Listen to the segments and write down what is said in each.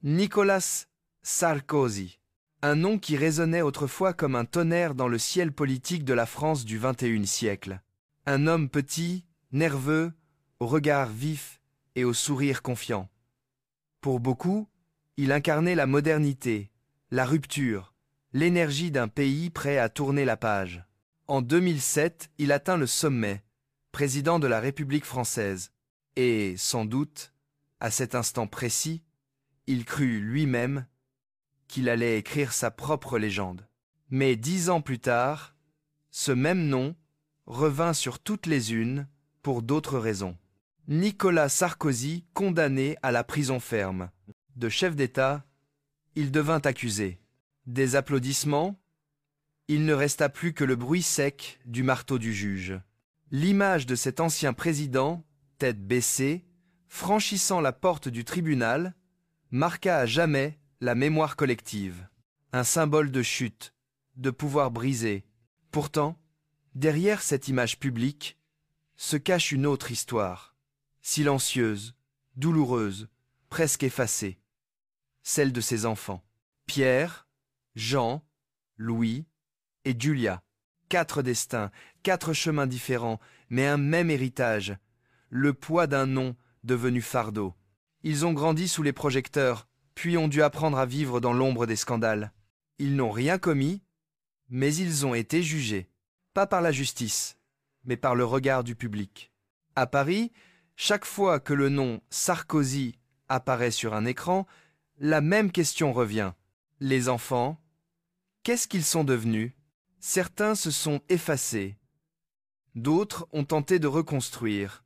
Nicolas Sarkozy, un nom qui résonnait autrefois comme un tonnerre dans le ciel politique de la France du XXIe siècle. Un homme petit, nerveux, au regard vif et au sourire confiant. Pour beaucoup, il incarnait la modernité, la rupture, l'énergie d'un pays prêt à tourner la page. En 2007, il atteint le sommet, président de la République française. Et, sans doute, à cet instant précis, il crut lui-même qu'il allait écrire sa propre légende. Mais 10 ans plus tard, ce même nom revint sur toutes les unes pour d'autres raisons. Nicolas Sarkozy condamné à la prison ferme. De chef d'État, il devint accusé. Des applaudissements, il ne resta plus que le bruit sec du marteau du juge. L'image de cet ancien président, tête baissée, franchissant la porte du tribunal, marqua à jamais la mémoire collective. Un symbole de chute, de pouvoir brisé. Pourtant, derrière cette image publique, se cache une autre histoire, silencieuse, douloureuse, presque effacée. Celle de ses enfants. Pierre, Jean, Louis et Julia. 4 destins, 4 chemins différents, mais un même héritage, le poids d'un nom devenu fardeau. Ils ont grandi sous les projecteurs, puis ont dû apprendre à vivre dans l'ombre des scandales. Ils n'ont rien commis, mais ils ont été jugés. Pas par la justice, mais par le regard du public. À Paris, chaque fois que le nom Sarkozy apparaît sur un écran, la même question revient. Les enfants, qu'est-ce qu'ils sont devenus? Certains se sont effacés. D'autres ont tenté de reconstruire.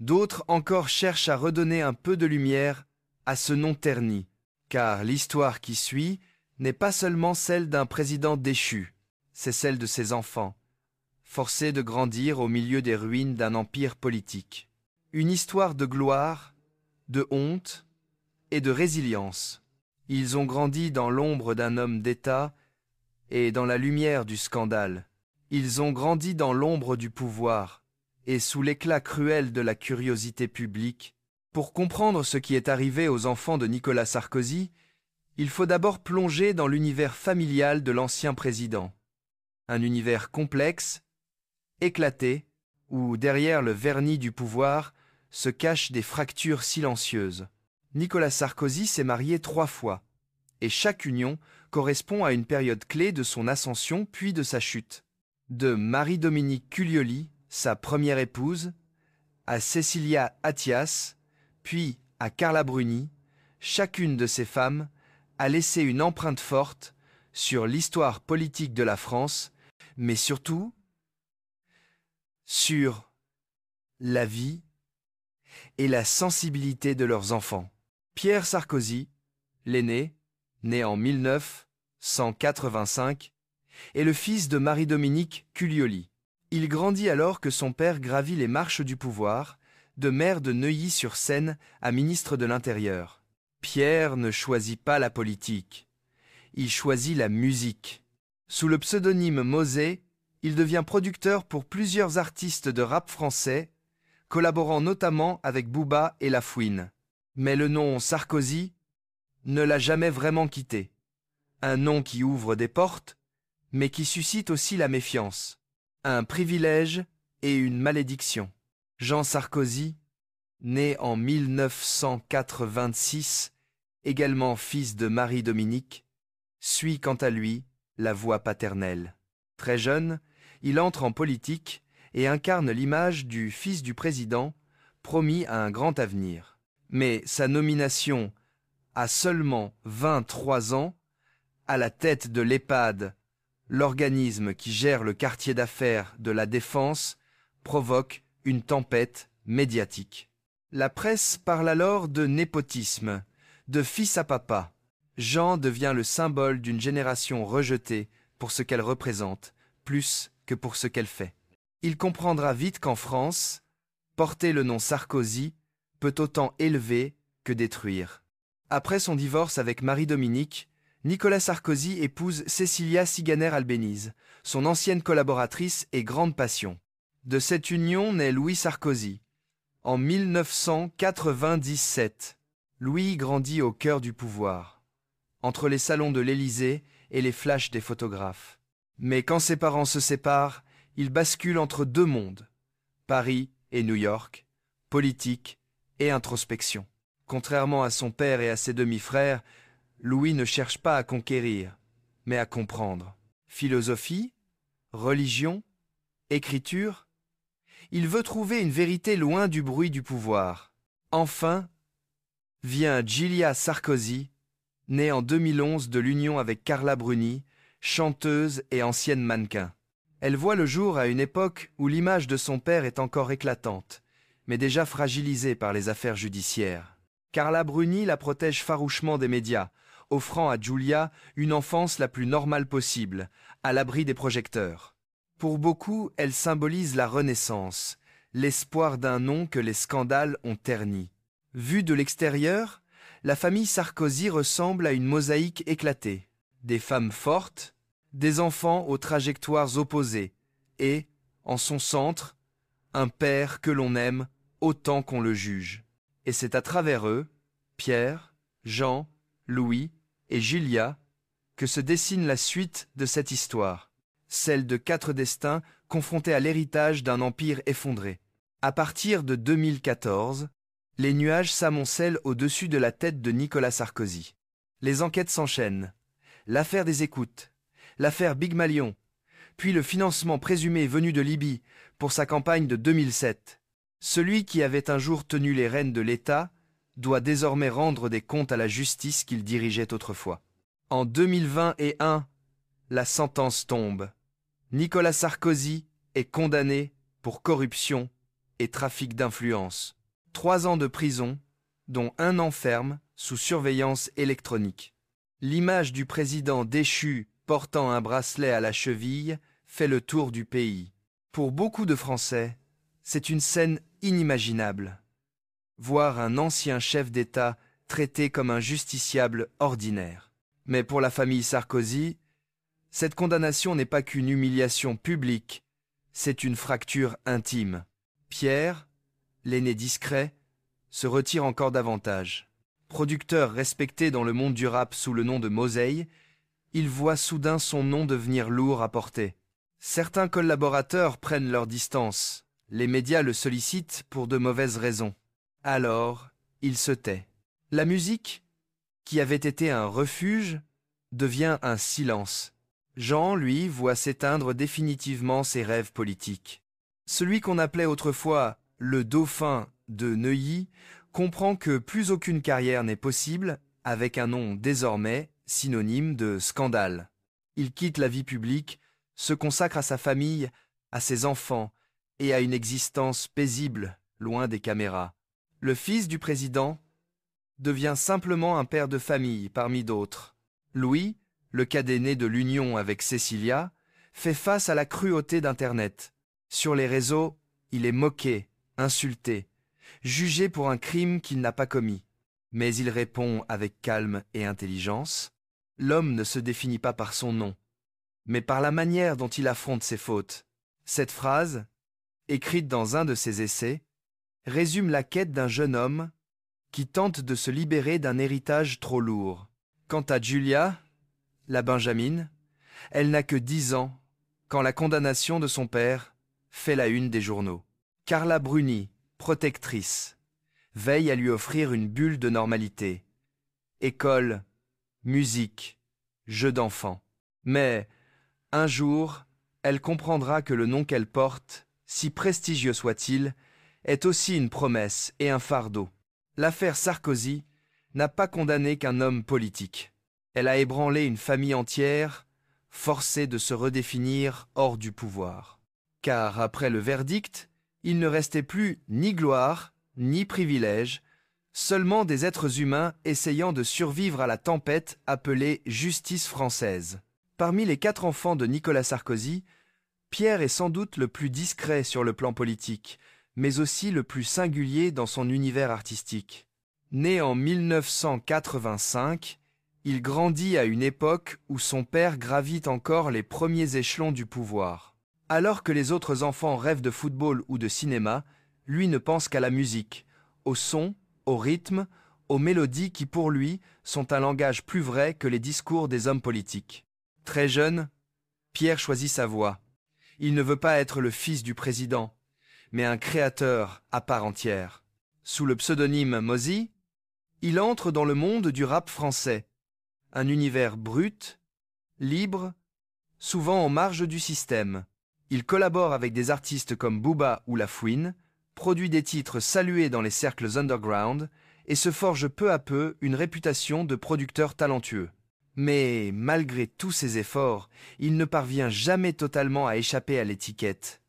D'autres encore cherchent à redonner un peu de lumière à ce nom terni, car l'histoire qui suit n'est pas seulement celle d'un président déchu, c'est celle de ses enfants, forcés de grandir au milieu des ruines d'un empire politique. Une histoire de gloire, de honte et de résilience. Ils ont grandi dans l'ombre d'un homme d'État et dans la lumière du scandale. Ils ont grandi dans l'ombre du pouvoir et sous l'éclat cruel de la curiosité publique. Pour comprendre ce qui est arrivé aux enfants de Nicolas Sarkozy, il faut d'abord plonger dans l'univers familial de l'ancien président. Un univers complexe, éclaté, où derrière le vernis du pouvoir se cachent des fractures silencieuses. Nicolas Sarkozy s'est marié 3 fois, et chaque union correspond à une période clé de son ascension puis de sa chute. De Marie-Dominique Cuglioli, sa première épouse, à Cécilia Attias, puis à Carla Bruni, chacune de ces femmes a laissé une empreinte forte sur l'histoire politique de la France, mais surtout sur la vie et la sensibilité de leurs enfants. Pierre Sarkozy, l'aîné, né en 1985, est le fils de Marie-Dominique Cuglioli. Il grandit alors que son père gravit les marches du pouvoir, de maire de Neuilly-sur-Seine à ministre de l'Intérieur. Pierre ne choisit pas la politique, il choisit la musique. Sous le pseudonyme Mosé, il devient producteur pour plusieurs artistes de rap français, collaborant notamment avec Booba et La Fouine. Mais le nom Sarkozy ne l'a jamais vraiment quitté. Un nom qui ouvre des portes, mais qui suscite aussi la méfiance. Un privilège et une malédiction. Jean Sarkozy, né en 1986, également fils de Marie-Dominique, suit quant à lui la voie paternelle. Très jeune, il entre en politique et incarne l'image du fils du président, promis à un grand avenir. Mais sa nomination à seulement 23 ans, à la tête de l'EHPAD, l'organisme qui gère le quartier d'affaires de la Défense, provoque une tempête médiatique. La presse parle alors de népotisme, de fils à papa. Jean devient le symbole d'une génération rejetée pour ce qu'elle représente, plus que pour ce qu'elle fait. Il comprendra vite qu'en France, porter le nom Sarkozy peut autant élever que détruire. Après son divorce avec Marie-Dominique, Nicolas Sarkozy épouse Cécilia Siganer-Albéniz, son ancienne collaboratrice et grande passion. De cette union naît Louis Sarkozy, en 1997. Louis grandit au cœur du pouvoir, entre les salons de l'Élysée et les flashs des photographes. Mais quand ses parents se séparent, il bascule entre deux mondes, Paris et New York, politique et introspection. Contrairement à son père et à ses demi-frères, Louis ne cherche pas à conquérir, mais à comprendre. Philosophie, religion, écriture, il veut trouver une vérité loin du bruit du pouvoir. Enfin, vient Giulia Sarkozy, née en 2011 de l'union avec Carla Bruni, chanteuse et ancienne mannequin. Elle voit le jour à une époque où l'image de son père est encore éclatante, mais déjà fragilisée par les affaires judiciaires. Carla Bruni la protège farouchement des médias, offrant à Giulia une enfance la plus normale possible, à l'abri des projecteurs. Pour beaucoup, elle symbolise la renaissance, l'espoir d'un nom que les scandales ont terni. Vue de l'extérieur, la famille Sarkozy ressemble à une mosaïque éclatée. Des femmes fortes, des enfants aux trajectoires opposées, et, en son centre, un père que l'on aime autant qu'on le juge. Et c'est à travers eux, Pierre, Jean, Louis et Giulia, que se dessine la suite de cette histoire, celle de 4 destins confrontés à l'héritage d'un empire effondré. À partir de 2014, les nuages s'amoncellent au-dessus de la tête de Nicolas Sarkozy. Les enquêtes s'enchaînent. L'affaire des écoutes, l'affaire Big Malion, puis le financement présumé venu de Libye pour sa campagne de 2007. Celui qui avait un jour tenu les rênes de l'État doit désormais rendre des comptes à la justice qu'il dirigeait autrefois. En 2021, la sentence tombe. Nicolas Sarkozy est condamné pour corruption et trafic d'influence. 3 ans de prison, dont 1 an ferme sous surveillance électronique. L'image du président déchu portant un bracelet à la cheville fait le tour du pays. Pour beaucoup de Français, c'est une scène inimaginable. Voir un ancien chef d'État traité comme un justiciable ordinaire. Mais pour la famille Sarkozy, cette condamnation n'est pas qu'une humiliation publique, c'est une fracture intime. Pierre, l'aîné discret, se retire encore davantage. Producteur respecté dans le monde du rap sous le nom de Moseille, il voit soudain son nom devenir lourd à porter. Certains collaborateurs prennent leur distance. Les médias le sollicitent pour de mauvaises raisons. Alors, il se tait. La musique, qui avait été un refuge, devient un silence. Jean, lui, voit s'éteindre définitivement ses rêves politiques. Celui qu'on appelait autrefois le dauphin de Neuilly comprend que plus aucune carrière n'est possible avec un nom désormais synonyme de scandale. Il quitte la vie publique, se consacre à sa famille, à ses enfants et à une existence paisible, loin des caméras. Le fils du président devient simplement un père de famille parmi d'autres. Louis, le cadet né de l'union avec Cécilia, fait face à la cruauté d'Internet. Sur les réseaux, il est moqué, insulté, jugé pour un crime qu'il n'a pas commis. Mais il répond avec calme et intelligence. L'homme ne se définit pas par son nom, mais par la manière dont il affronte ses fautes. Cette phrase, écrite dans un de ses essais, résume la quête d'un jeune homme qui tente de se libérer d'un héritage trop lourd. Quant à Giulia, la Benjamine, elle n'a que 10 ans quand la condamnation de son père fait la une des journaux. Carla Bruni, protectrice, veille à lui offrir une bulle de normalité. École, musique, jeux d'enfants. Mais, un jour, elle comprendra que le nom qu'elle porte, si prestigieux soit-il, est aussi une promesse et un fardeau. L'affaire Sarkozy n'a pas condamné qu'un homme politique. Elle a ébranlé une famille entière, forcée de se redéfinir hors du pouvoir. Car après le verdict, il ne restait plus ni gloire, ni privilège, seulement des êtres humains essayant de survivre à la tempête appelée justice française. Parmi les 4 enfants de Nicolas Sarkozy, Pierre est sans doute le plus discret sur le plan politique, mais aussi le plus singulier dans son univers artistique. Né en 1985, il grandit à une époque où son père gravit encore les premiers échelons du pouvoir. Alors que les autres enfants rêvent de football ou de cinéma, lui ne pense qu'à la musique, au son, au rythme, aux mélodies qui pour lui sont un langage plus vrai que les discours des hommes politiques. Très jeune, Pierre choisit sa voie. Il ne veut pas être le fils du président, mais un créateur à part entière. Sous le pseudonyme Mozzy, il entre dans le monde du rap français, un univers brut, libre, souvent en marge du système. Il collabore avec des artistes comme Booba ou La Fouine, produit des titres salués dans les cercles underground et se forge peu à peu une réputation de producteur talentueux. Mais malgré tous ses efforts, il ne parvient jamais totalement à échapper à l'étiquette.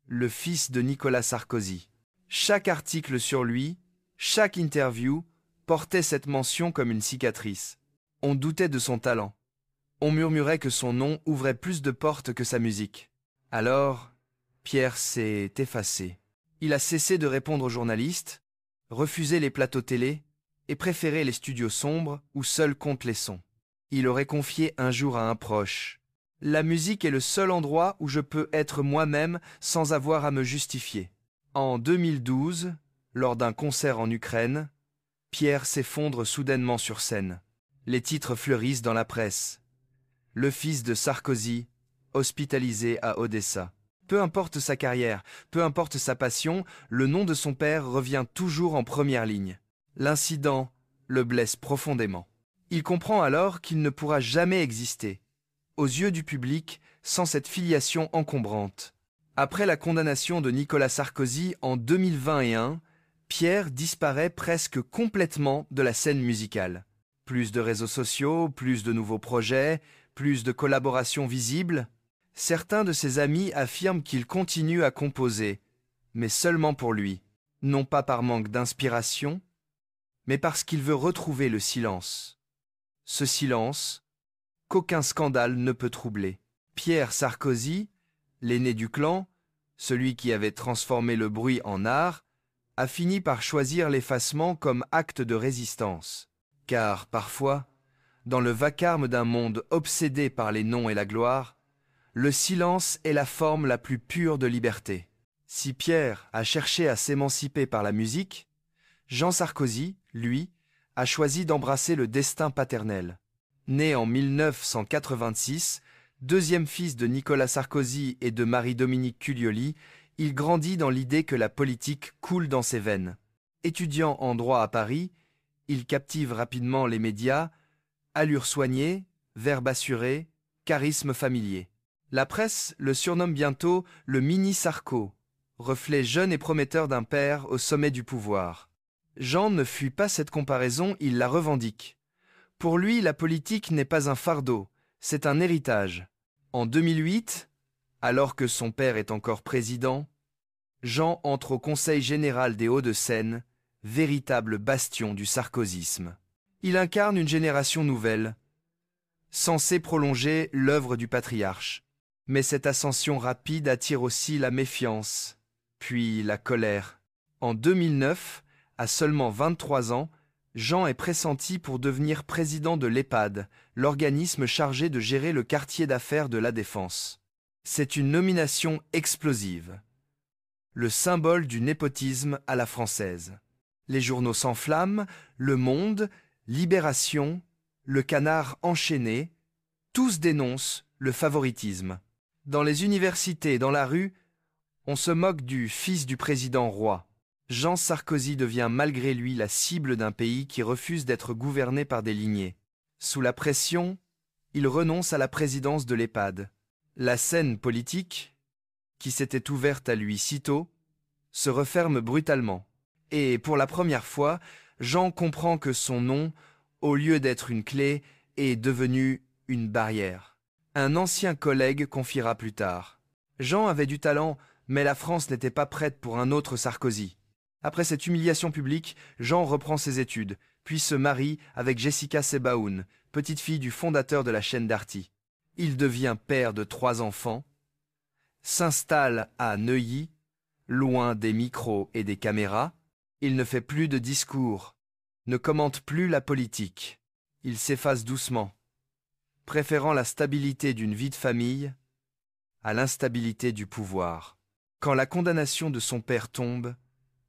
Le fils de Nicolas Sarkozy. Chaque article sur lui, chaque interview, portait cette mention comme une cicatrice. On doutait de son talent. On murmurait que son nom ouvrait plus de portes que sa musique. Alors, Pierre s'est effacé. Il a cessé de répondre aux journalistes, refusé les plateaux télé et préféré les studios sombres où seuls comptent les sons. Il aurait confié un jour à un proche: « La musique est le seul endroit où je peux être moi-même sans avoir à me justifier. » En 2012, lors d'un concert en Ukraine, Pierre s'effondre soudainement sur scène. Les titres fleurissent dans la presse. Le fils de Sarkozy, hospitalisé à Odessa. Peu importe sa carrière, peu importe sa passion, le nom de son père revient toujours en première ligne. L'incident le blesse profondément. Il comprend alors qu'il ne pourra jamais exister, aux yeux du public, sans cette filiation encombrante. Après la condamnation de Nicolas Sarkozy en 2021, Pierre disparaît presque complètement de la scène musicale. Plus de réseaux sociaux, plus de nouveaux projets, plus de collaborations visibles. Certains de ses amis affirment qu'il continue à composer, mais seulement pour lui, non pas par manque d'inspiration, mais parce qu'il veut retrouver le silence. Ce silence qu'aucun scandale ne peut troubler. Pierre Sarkozy, l'aîné du clan, celui qui avait transformé le bruit en art, a fini par choisir l'effacement comme acte de résistance. Car parfois, dans le vacarme d'un monde obsédé par les noms et la gloire, le silence est la forme la plus pure de liberté. Si Pierre a cherché à s'émanciper par la musique, Jean Sarkozy, lui, a choisi d'embrasser le destin paternel. Né en 1986, deuxième fils de Nicolas Sarkozy et de Marie-Dominique Culioli, il grandit dans l'idée que la politique coule dans ses veines. Étudiant en droit à Paris, il captive rapidement les médias, allure soignée, verbe assuré, charisme familier. La presse le surnomme bientôt le mini-Sarko, reflet jeune et prometteur d'un père au sommet du pouvoir. Jean ne fuit pas cette comparaison, il la revendique. Pour lui, la politique n'est pas un fardeau, c'est un héritage. En 2008, alors que son père est encore président, Jean entre au Conseil général des Hauts-de-Seine, véritable bastion du sarkozysme. Il incarne une génération nouvelle, censée prolonger l'œuvre du patriarche. Mais cette ascension rapide attire aussi la méfiance, puis la colère. En 2009, à seulement 23 ans, Jean est pressenti pour devenir président de l'EPAD, l'organisme chargé de gérer le quartier d'affaires de La Défense. C'est une nomination explosive, le symbole du népotisme à la française. Les journaux s'enflamment, Le Monde, Libération, Le Canard enchaîné, tous dénoncent le favoritisme. Dans les universités et dans la rue, on se moque du fils du président roi. Jean Sarkozy devient malgré lui la cible d'un pays qui refuse d'être gouverné par des lignées. Sous la pression, il renonce à la présidence de l'EPAD. La scène politique, qui s'était ouverte à lui si tôt, se referme brutalement. Et pour la première fois, Jean comprend que son nom, au lieu d'être une clé, est devenu une barrière. Un ancien collègue confiera plus tard: Jean avait du talent, mais la France n'était pas prête pour un autre Sarkozy. Après cette humiliation publique, Jean reprend ses études, puis se marie avec Jessica Sebaoun, petite fille du fondateur de la chaîne Darty. Il devient père de 3 enfants, s'installe à Neuilly, loin des micros et des caméras. Il ne fait plus de discours, ne commente plus la politique. Il s'efface doucement, préférant la stabilité d'une vie de famille à l'instabilité du pouvoir. Quand la condamnation de son père tombe,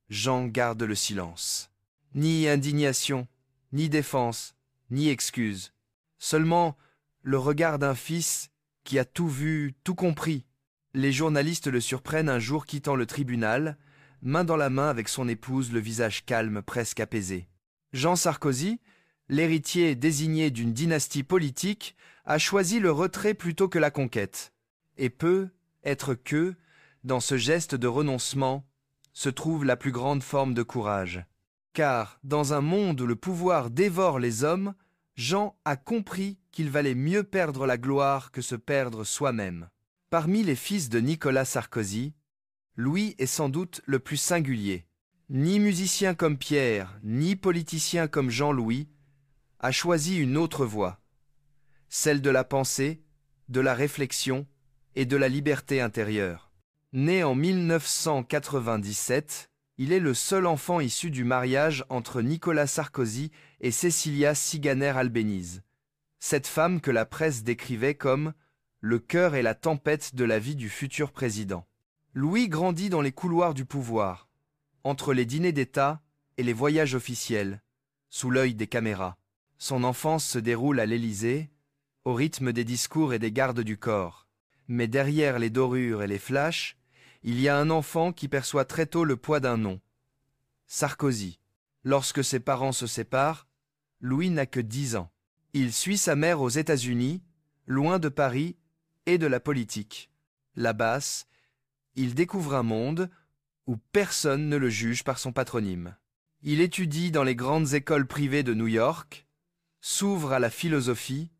Jean garde le silence. Ni indignation, ni défense, ni excuse. Seulement le regard d'un fils qui a tout vu, tout compris. Les journalistes le surprennent un jour quittant le tribunal, main dans la main avec son épouse, le visage calme, presque apaisé. Jean Sarkozy, l'héritier désigné d'une dynastie politique, a choisi le retrait plutôt que la conquête. Et peut être que, dans ce geste de renoncement, se trouve la plus grande forme de courage. Car, dans un monde où le pouvoir dévore les hommes, Jean a compris qu'il valait mieux perdre la gloire que se perdre soi-même. Parmi les fils de Nicolas Sarkozy, Louis est sans doute le plus singulier. Ni musicien comme Pierre, ni politicien comme Jean-Louis, a choisi une autre voie, celle de la pensée, de la réflexion et de la liberté intérieure. Né en 1997, il est le seul enfant issu du mariage entre Nicolas Sarkozy et Cécilia Siganer-Albéniz, cette femme que la presse décrivait comme « le cœur et la tempête de la vie du futur président ». Louis grandit dans les couloirs du pouvoir, entre les dîners d'État et les voyages officiels, sous l'œil des caméras. Son enfance se déroule à l'Élysée, au rythme des discours et des gardes du corps. Mais derrière les dorures et les flashs, il y a un enfant qui perçoit très tôt le poids d'un nom. Sarkozy. Lorsque ses parents se séparent, Louis n'a que 10 ans. Il suit sa mère aux États-Unis, loin de Paris et de la politique. Là-bas, il découvre un monde où personne ne le juge par son patronyme. Il étudie dans les grandes écoles privées de New York, s'ouvre à la philosophie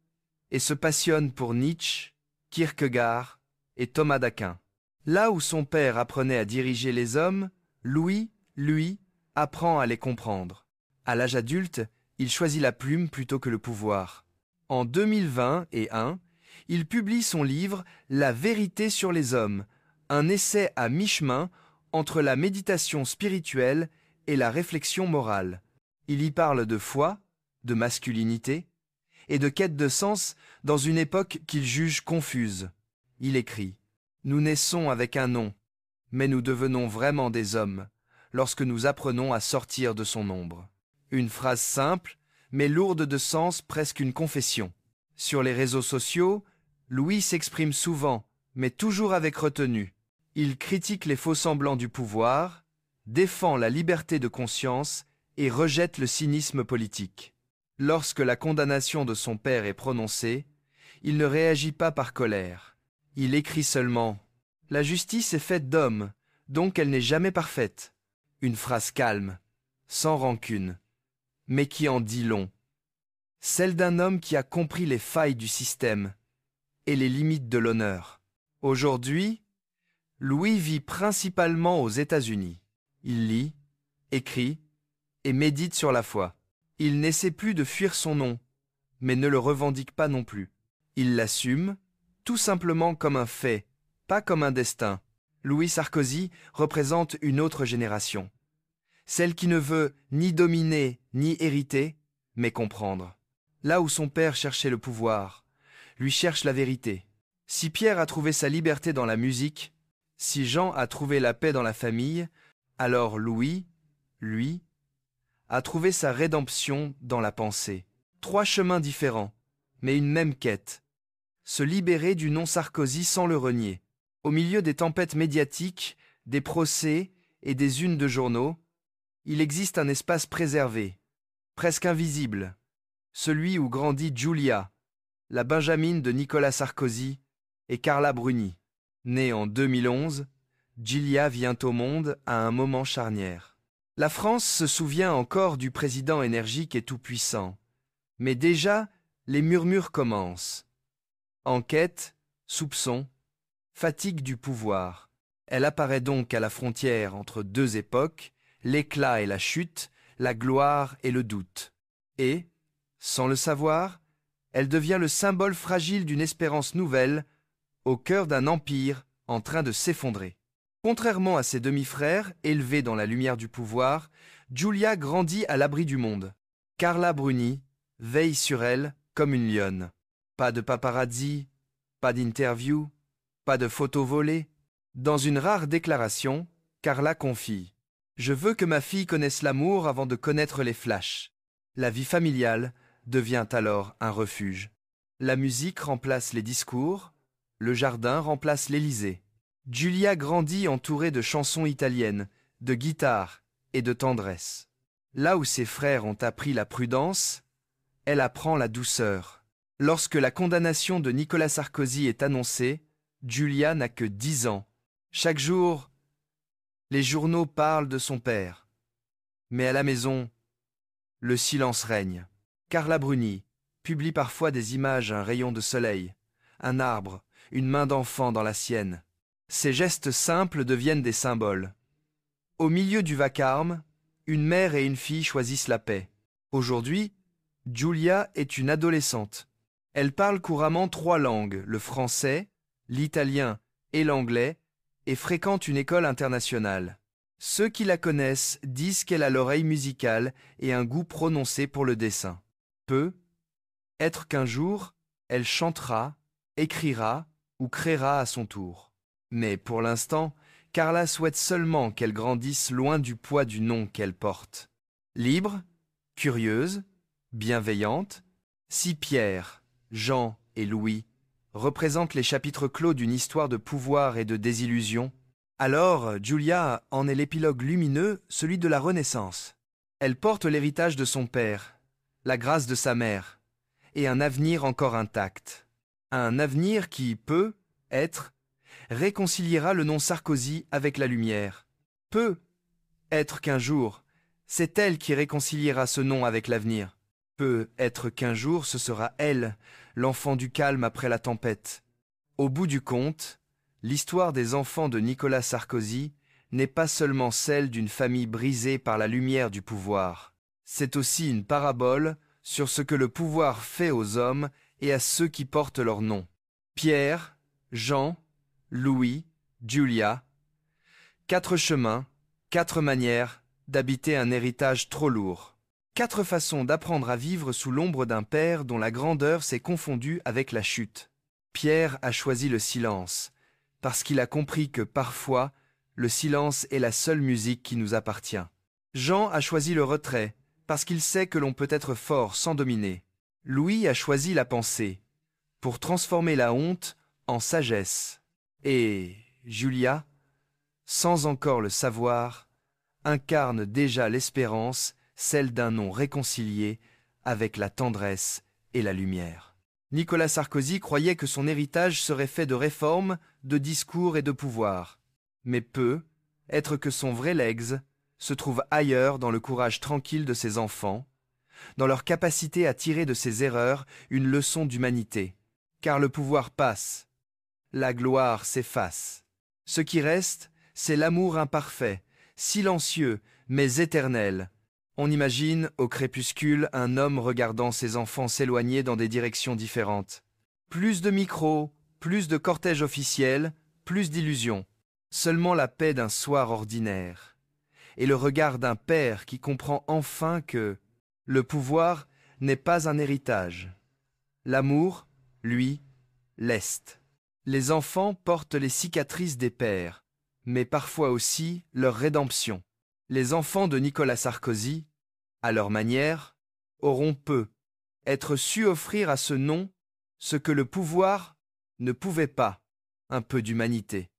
et se passionne pour Nietzsche, Kierkegaard et Thomas d'Aquin. Là où son père apprenait à diriger les hommes, Louis, lui, apprend à les comprendre. À l'âge adulte, il choisit la plume plutôt que le pouvoir. En 2021, il publie son livre « La vérité sur les hommes », un essai à mi-chemin entre la méditation spirituelle et la réflexion morale. Il y parle de foi, de masculinité et de quête de sens dans une époque qu'il juge confuse. Il écrit « Nous naissons avec un nom, mais nous devenons vraiment des hommes lorsque nous apprenons à sortir de son ombre. » Une phrase simple, mais lourde de sens, presque une confession. Sur les réseaux sociaux, Louis s'exprime souvent, mais toujours avec retenue. Il critique les faux-semblants du pouvoir, défend la liberté de conscience et rejette le cynisme politique. Lorsque la condamnation de son père est prononcée, il ne réagit pas par colère. Il écrit seulement « La justice est faite d'hommes, donc elle n'est jamais parfaite ». Une phrase calme, sans rancune, mais qui en dit long. Celle d'un homme qui a compris les failles du système et les limites de l'honneur. Aujourd'hui, Louis vit principalement aux États-Unis. Il lit, écrit et médite sur la foi. Il n'essaie plus de fuir son nom, mais ne le revendique pas non plus. Il l'assume, tout simplement comme un fait, pas comme un destin. Louis Sarkozy représente une autre génération. Celle qui ne veut ni dominer ni hériter, mais comprendre. Là où son père cherchait le pouvoir, lui cherche la vérité. Si Pierre a trouvé sa liberté dans la musique, si Jean a trouvé la paix dans la famille, alors Louis, lui, a trouvé sa rédemption dans la pensée. 3 chemins différents, mais une même quête. Se libérer du nom Sarkozy sans le renier. Au milieu des tempêtes médiatiques, des procès et des unes de journaux, il existe un espace préservé, presque invisible, celui où grandit Giulia, la Benjamine de Nicolas Sarkozy et Carla Bruni. Née en 2011, Giulia vient au monde à un moment charnière. La France se souvient encore du président énergique et tout-puissant, mais déjà les murmures commencent. Enquête, soupçon, fatigue du pouvoir. Elle apparaît donc à la frontière entre 2 époques, l'éclat et la chute, la gloire et le doute. Et, sans le savoir, elle devient le symbole fragile d'une espérance nouvelle, au cœur d'un empire en train de s'effondrer. Contrairement à ses demi-frères, élevés dans la lumière du pouvoir, Giulia grandit à l'abri du monde. Carla Bruni veille sur elle comme une lionne. Pas de paparazzi, pas d'interview, pas de photos volées. Dans une rare déclaration, Carla confie Je veux que ma fille connaisse l'amour avant de connaître les flashs. La vie familiale devient alors un refuge. La musique remplace les discours, le jardin remplace l'Élysée. Giulia grandit entourée de chansons italiennes, de guitares et de tendresse. Là où ses frères ont appris la prudence, elle apprend la douceur. Lorsque la condamnation de Nicolas Sarkozy est annoncée, Giulia n'a que 10 ans. Chaque jour, les journaux parlent de son père. Mais à la maison, le silence règne. Carla Bruni publie parfois des images, un rayon de soleil, un arbre, une main d'enfant dans la sienne. Ces gestes simples deviennent des symboles. Au milieu du vacarme, une mère et une fille choisissent la paix. Aujourd'hui, Giulia est une adolescente. Elle parle couramment 3 langues, le français, l'italien et l'anglais, et fréquente une école internationale. Ceux qui la connaissent disent qu'elle a l'oreille musicale et un goût prononcé pour le dessin. Être qu'un jour, elle chantera, écrira ou créera à son tour. Mais pour l'instant, Carla souhaite seulement qu'elle grandisse loin du poids du nom qu'elle porte. Libre, curieuse, bienveillante, si Pierre, Jean et Louis représentent les chapitres clos d'une histoire de pouvoir et de désillusion, alors Giulia en est l'épilogue lumineux, celui de la Renaissance. Elle porte l'héritage de son père, la grâce de sa mère, et un avenir encore intact. Un avenir qui, être, réconciliera le nom Sarkozy avec la lumière. Être qu'un jour, c'est elle qui réconciliera ce nom avec l'avenir. Être qu'un jour, ce sera elle, l'enfant du calme après la tempête. Au bout du compte, l'histoire des enfants de Nicolas Sarkozy n'est pas seulement celle d'une famille brisée par la lumière du pouvoir. C'est aussi une parabole sur ce que le pouvoir fait aux hommes et à ceux qui portent leur nom. Pierre, Jean, Louis, Giulia. 4 chemins, 4 manières d'habiter un héritage trop lourd. 4 façons d'apprendre à vivre sous l'ombre d'un père dont la grandeur s'est confondue avec la chute. Pierre a choisi le silence, parce qu'il a compris que parfois, le silence est la seule musique qui nous appartient. Jean a choisi le retrait, parce qu'il sait que l'on peut être fort sans dominer. Louis a choisi la pensée, pour transformer la honte en sagesse. Et Giulia, sans encore le savoir, incarne déjà l'espérance, celle d'un nom réconcilié avec la tendresse et la lumière. Nicolas Sarkozy croyait que son héritage serait fait de réformes, de discours et de pouvoir. Mais être que son vrai legs se trouve ailleurs dans le courage tranquille de ses enfants, dans leur capacité à tirer de ses erreurs une leçon d'humanité. Car le pouvoir passe, la gloire s'efface. Ce qui reste, c'est l'amour imparfait, silencieux, mais éternel. On imagine, au crépuscule, un homme regardant ses enfants s'éloigner dans des directions différentes. Plus de micros, plus de cortèges officiels, plus d'illusions. Seulement la paix d'un soir ordinaire. Et le regard d'un père qui comprend enfin que le pouvoir n'est pas un héritage. L'amour, lui, l'est. Les enfants portent les cicatrices des pères, mais parfois aussi leur rédemption. Les enfants de Nicolas Sarkozy, à leur manière, auront être su offrir à ce nom ce que le pouvoir ne pouvait pas, un peu d'humanité.